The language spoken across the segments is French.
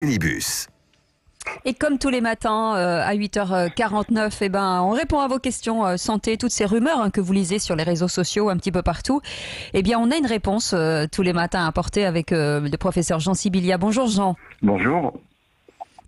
Unibus. Et comme tous les matins à 8h49, on répond à vos questions santé, toutes ces rumeurs que vous lisez sur les réseaux sociaux un petit peu partout. On a une réponse tous les matins à apporter avec le professeur Jean Sibilia. Bonjour Jean. Bonjour.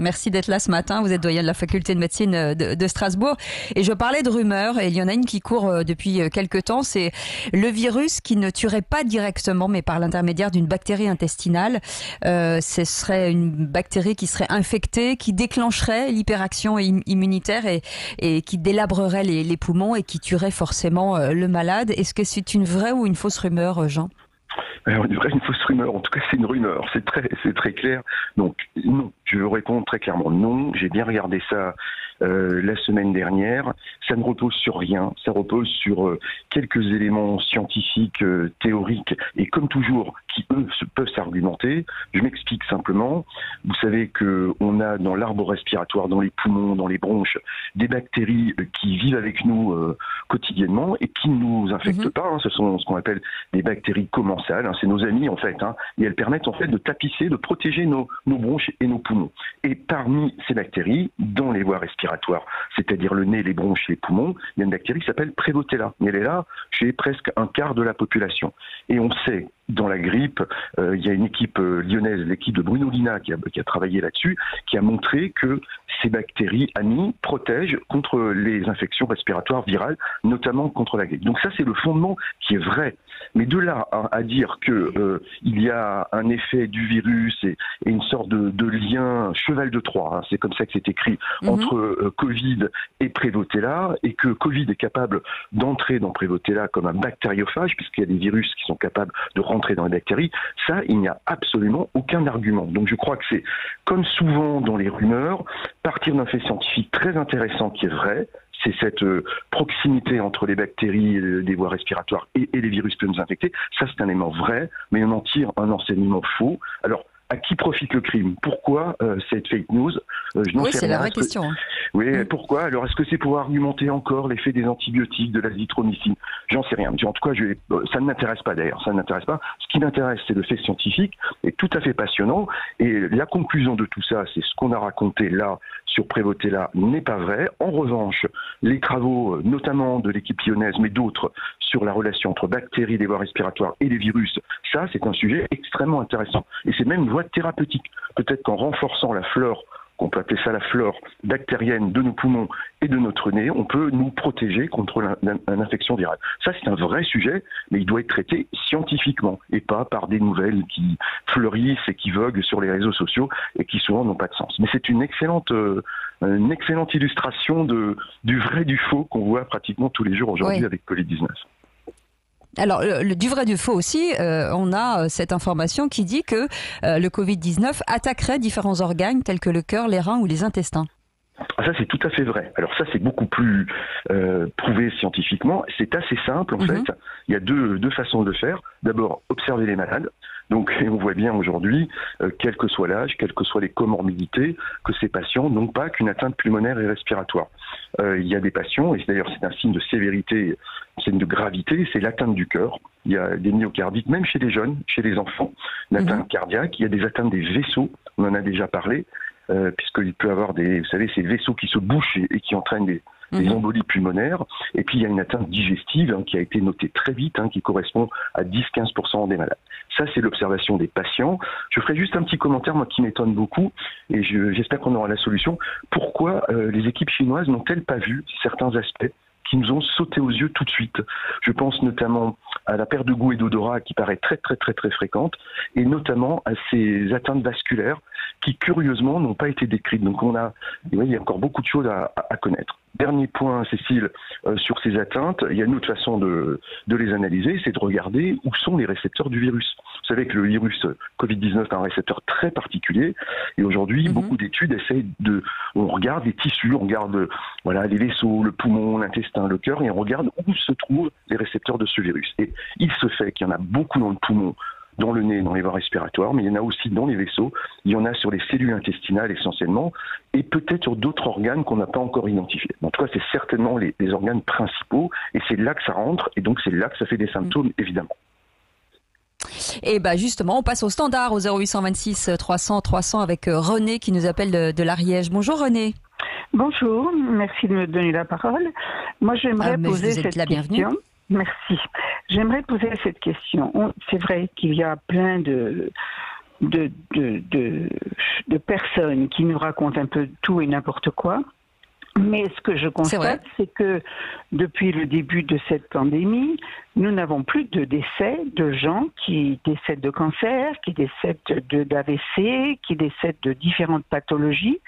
Merci d'être là ce matin. Vous êtes doyen de la faculté de médecine de Strasbourg. Et je parlais de rumeurs, et il y en a une qui court depuis quelques temps. C'est le virus qui ne tuerait pas directement, mais par l'intermédiaire d'une bactérie intestinale. Ce serait une bactérie qui serait infectée, qui déclencherait l'hyperaction immunitaire et qui délabrerait les poumons et qui tuerait forcément le malade. Est-ce que c'est une vraie ou une fausse rumeur, Jean ? Alors, une fausse rumeur, en tout cas c'est une rumeur, c'est très clair. Donc non, je veux répondre très clairement non, j'ai bien regardé ça la semaine dernière, ça ne repose sur rien, ça repose sur quelques éléments scientifiques, théoriques, et comme toujours, qui eux peuvent s'argumenter. Je m'explique simplement, vous savez qu'on a dans l'arbre respiratoire, dans les poumons, dans les bronches, des bactéries qui vivent avec nous quotidiennement et qui ne nous infectent pas, ce sont ce qu'on appelle des bactéries commensales, c'est nos amis en fait, et elles permettent en fait de tapisser, de protéger nos bronches et nos poumons. Et parmi ces bactéries, dans les voies respiratoires, c'est-à-dire le nez, les bronches, les poumons, il y a une bactérie qui s'appelle Prevotella. Et elle est là chez presque un quart de la population. Et on sait, dans la grippe, il y a une équipe lyonnaise, l'équipe de Bruno Lina, qui a travaillé là-dessus, qui a montré que ces bactéries amies protègent contre les infections respiratoires virales, notamment contre la grippe. Donc ça, c'est le fondement qui est vrai. Mais de là à dire que il y a un effet du virus et une sorte de lien cheval de Troie, c'est comme ça que c'est écrit, entre Covid et Prevotella, et que Covid est capable d'entrer dans Prevotella comme un bactériophage, puisqu'il y a des virus qui sont capables de rentrer dans les bactéries, ça, il n'y a absolument aucun argument. Donc je crois que c'est, comme souvent dans les rumeurs, partir d'un fait scientifique très intéressant qui est vrai, c'est cette proximité entre les bactéries des voies respiratoires et les virus qui peuvent nous infecter. Ça, c'est un élément vrai, mais on en tire un enseignement faux. Alors, à qui profite le crime? Pourquoi cette fake news? Je n'en Oui, sais c'est rien. la vraie question. Oui, pourquoi? Alors, est-ce que c'est pour argumenter encore l'effet des antibiotiques, de l'azithromycine? J'en sais rien. En tout cas, ça ne m'intéresse pas d'ailleurs. Ça ne m'intéresse pas. Ce qui m'intéresse, c'est le fait scientifique, et tout à fait passionnant. Et la conclusion de tout ça, c'est ce qu'on a raconté là sur Prevotella n'est pas vrai. En revanche, les travaux, notamment de l'équipe lyonnaise, mais d'autres, sur la relation entre bactéries des voies respiratoires et les virus, ça, c'est un sujet extrêmement intéressant. Et c'est même une voie thérapeutique. Peut-être qu'en renforçant la flore, qu'on peut appeler ça la flore bactérienne de nos poumons et de notre nez, on peut nous protéger contre l'infection virale. Ça, c'est un vrai sujet, mais il doit être traité scientifiquement et pas par des nouvelles qui fleurissent et qui voguent sur les réseaux sociaux et qui souvent n'ont pas de sens. Mais c'est une excellente illustration du vrai du faux qu'on voit pratiquement tous les jours aujourd'hui avec Covid-19. Alors, du vrai du faux aussi, on a cette information qui dit que le Covid-19 attaquerait différents organes tels que le cœur, les reins ou les intestins. Ça, c'est tout à fait vrai. Alors ça, c'est beaucoup plus prouvé scientifiquement. C'est assez simple, en fait. Il y a deux façons de le faire. D'abord, observer les malades. Donc, on voit bien aujourd'hui, quel que soit l'âge, quelles que soient les comorbidités, que ces patients n'ont pas qu'une atteinte pulmonaire et respiratoire. Il y a des patients, et d'ailleurs c'est un signe de sévérité, un signe de gravité, c'est l'atteinte du cœur. Il y a des myocardites, même chez les jeunes, chez les enfants, une atteinte cardiaque. Il y a des atteintes des vaisseaux, on en a déjà parlé, puisqu'il peut y avoir vous savez, ces vaisseaux qui se bouchent et qui entraînent des embolies pulmonaires. Et puis il y a une atteinte digestive qui a été notée très vite, qui correspond à 10-15% des malades. Ça, c'est l'observation des patients. Je ferai juste un petit commentaire, moi, qui m'étonne beaucoup, et j'espère qu'on aura la solution. Pourquoi les équipes chinoises n'ont-elles pas vu certains aspects qui nous ont sauté aux yeux tout de suite? Je pense notamment à la perte de goût et d'odorat qui paraît très fréquente, et notamment à ces atteintes vasculaires qui, curieusement, n'ont pas été décrites. Donc il y a encore beaucoup de choses à connaître. Dernier point, Cécile, sur ces atteintes, il y a une autre façon de les analyser, c'est de regarder où sont les récepteurs du virus. Vous savez que le virus Covid-19 a un récepteur très particulier, et aujourd'hui, beaucoup d'études essayent on regarde les tissus, on regarde les vaisseaux, le poumon, l'intestin, le cœur, et on regarde où se trouvent les récepteurs de ce virus. Et il se fait qu'il y en a beaucoup dans le poumon, dans le nez, dans les voies respiratoires, mais il y en a aussi dans les vaisseaux, il y en a sur les cellules intestinales essentiellement, et peut-être sur d'autres organes qu'on n'a pas encore identifiés. En tout cas, c'est certainement les organes principaux, et c'est là que ça rentre, et donc c'est là que ça fait des symptômes, évidemment. Et bah justement, on passe au standard au 0826 300 300 avec René qui nous appelle de l'Ariège. Bonjour René. Bonjour, merci de me donner la parole. Moi, j'aimerais poser cette question. Merci. J'aimerais poser cette question. C'est vrai qu'il y a plein de personnes qui nous racontent un peu tout et n'importe quoi. Mais ce que je constate, c'est que depuis le début de cette pandémie, nous n'avons plus de décès de gens qui décèdent de cancer, qui décèdent d'AVC, qui décèdent de différentes pathologies.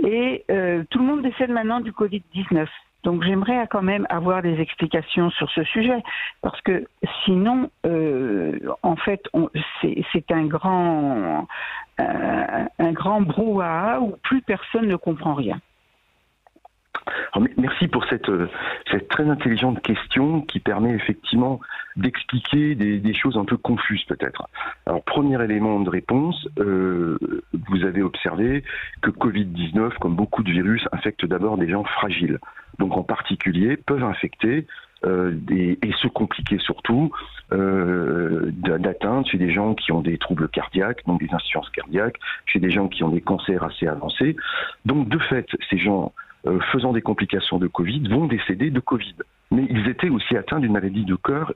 Et tout le monde décède maintenant du Covid-19. Donc j'aimerais quand même avoir des explications sur ce sujet, parce que sinon, en fait, c'est un grand brouhaha où plus personne ne comprend rien. Alors, merci pour cette très intelligente question qui permet effectivement d'expliquer des choses un peu confuses peut-être. Alors, premier élément de réponse, vous avez observé que Covid-19, comme beaucoup de virus, infecte d'abord des gens fragiles. Donc en particulier, peuvent infecter et se compliquer surtout d'atteinte chez des gens qui ont des troubles cardiaques, donc des insuffisances cardiaques, chez des gens qui ont des cancers assez avancés. Donc de fait, ces gens faisant des complications de Covid vont décéder de Covid. Mais ils étaient aussi atteints d'une maladie de cœur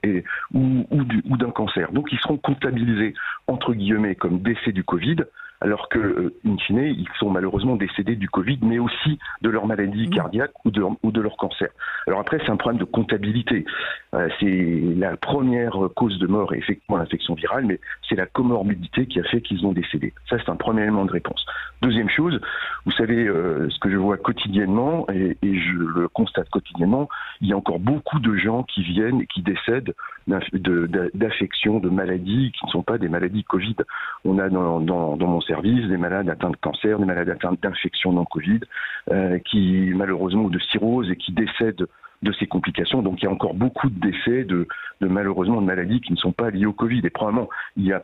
ou d'un cancer. Donc ils seront comptabilisés, entre guillemets, comme décès du Covid, alors que, in fine, ils sont malheureusement décédés du Covid, mais aussi de leur maladie cardiaque ou de leur cancer. Alors après, c'est un problème de comptabilité. C'est la première cause de mort, effectivement, l'infection virale, mais c'est la comorbidité qui a fait qu'ils ont décédé. Ça, c'est un premier élément de réponse. Deuxième chose, vous savez, ce que je vois quotidiennement, et je le constate quotidiennement, il y a encore beaucoup de gens qui viennent et qui décèdent d'affections, de maladies qui ne sont pas des maladies Covid. On a dans mon service des malades atteints de cancer, des malades atteints d'infections non Covid, qui malheureusement ou de cirrhose et qui décèdent de ces complications. Donc il y a encore beaucoup de décès malheureusement de maladies qui ne sont pas liées au Covid. Et probablement il y a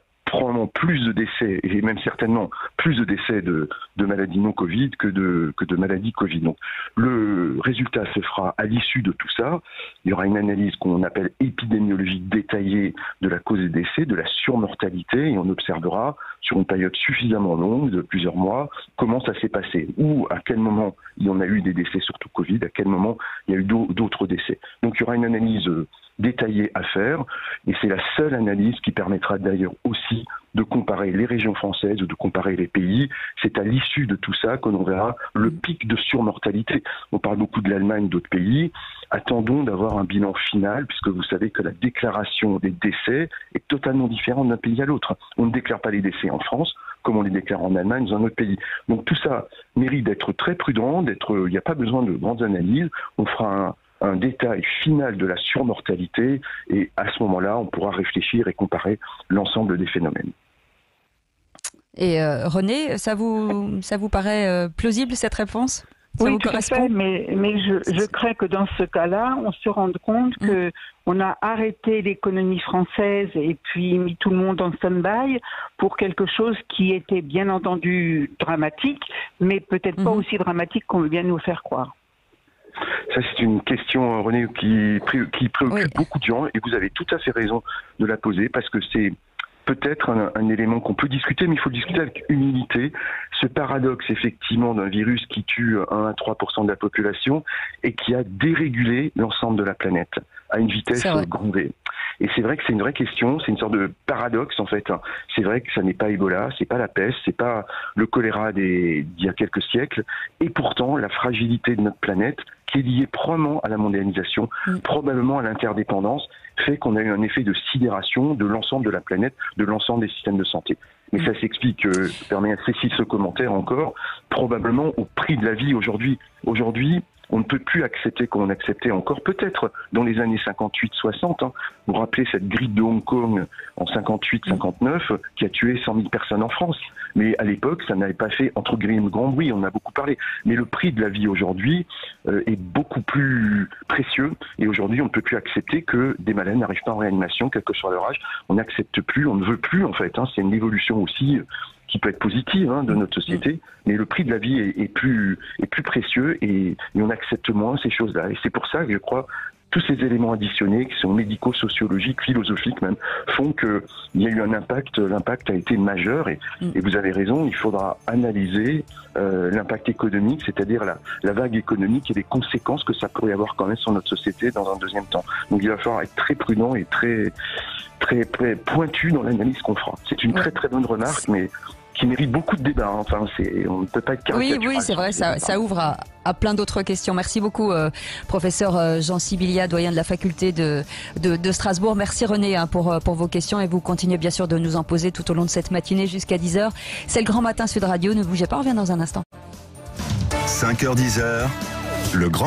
plus de décès, et même certainement plus de décès de maladies non Covid que de maladies Covid. Donc le résultat se fera à l'issue de tout ça. Il y aura une analyse qu'on appelle épidémiologique détaillée de la cause des décès, de la surmortalité, et on observera sur une période suffisamment longue, de plusieurs mois, comment ça s'est passé, ou à quel moment il y en a eu des décès, surtout Covid, à quel moment il y a eu d'autres décès. Donc il y aura une analyse détaillée à faire, et c'est la seule analyse qui permettra d'ailleurs aussi de comparer les régions françaises ou de comparer les pays. C'est à l'issue de tout ça qu'on verra le pic de surmortalité. On parle beaucoup de l'Allemagne, d'autres pays. Attendons d'avoir un bilan final, puisque vous savez que la déclaration des décès est totalement différente d'un pays à l'autre. On ne déclare pas les décès en France comme on les déclare en Allemagne, dans un autre pays. Donc tout ça mérite d'être très prudent, il n'y a pas besoin de grandes analyses. On fera un détail final de la surmortalité, et à ce moment-là, on pourra réfléchir et comparer l'ensemble des phénomènes. Et René, ça vous paraît plausible cette réponse ? Ça oui, vous tout correspond ? à fait, mais je crains que dans ce cas-là, on se rende compte que on a arrêté l'économie française et puis mis tout le monde en stand-by pour quelque chose qui était bien entendu dramatique, mais peut-être pas aussi dramatique qu'on veut bien nous faire croire. Ça, c'est une question, René, qui préoccupe beaucoup de gens, et vous avez tout à fait raison de la poser, parce que c'est peut-être un élément qu'on peut discuter, mais il faut le discuter avec humilité. Ce paradoxe, effectivement, d'un virus qui tue 1 à 3% de la population et qui a dérégulé l'ensemble de la planète à une vitesse grand V. Et c'est vrai que c'est une vraie question, c'est une sorte de paradoxe en fait. C'est vrai que ça n'est pas Ebola, c'est pas la peste, c'est pas le choléra d'il y a quelques siècles, et pourtant la fragilité de notre planète, qui est liée probablement à la mondialisation, probablement à l'interdépendance, fait qu'on a eu un effet de sidération de l'ensemble de la planète, de l'ensemble des systèmes de santé. Mais ça s'explique, je permets à Cécile ce commentaire encore, probablement au prix de la vie aujourd'hui. Aujourd'hui, on ne peut plus accepter comme on acceptait encore peut-être dans les années 58-60. Vous vous rappelez cette grippe de Hong Kong en 58-59 qui a tué 100 000 personnes en France. Mais à l'époque, ça n'avait pas fait, entre guillemets, grand bruit, on en a beaucoup parlé. Mais le prix de la vie aujourd'hui est beaucoup plus précieux. Et aujourd'hui, on ne peut plus accepter que des malades n'arrivent pas en réanimation, quel que soit leur âge. On n'accepte plus, on ne veut plus en fait. C'est une évolution aussi qui peut être positive de notre société, mais le prix de la vie est plus précieux et on accepte moins ces choses-là. Et c'est pour ça que je crois tous ces éléments additionnés qui sont médicaux, sociologiques, philosophiques même, font qu'il y a eu un impact. L'impact a été majeur et vous avez raison, il faudra analyser l'impact économique, c'est-à-dire la vague économique et les conséquences que ça pourrait avoir quand même sur notre société dans un deuxième temps. Donc il va falloir être très prudent et très pointu dans l'analyse qu'on fera. C'est une très très bonne remarque, mais qui mérite beaucoup de débats. Enfin, on ne peut pas être caricatural. Oui, c'est vrai, ça ouvre à plein d'autres questions. Merci beaucoup, professeur Jean Sibilia, doyen de la faculté de Strasbourg. Merci René pour vos questions et vous continuez bien sûr de nous en poser tout au long de cette matinée jusqu'à 10h. C'est le Grand Matin Sud Radio, ne bougez pas, on revient dans un instant. 5h-10h, le Grand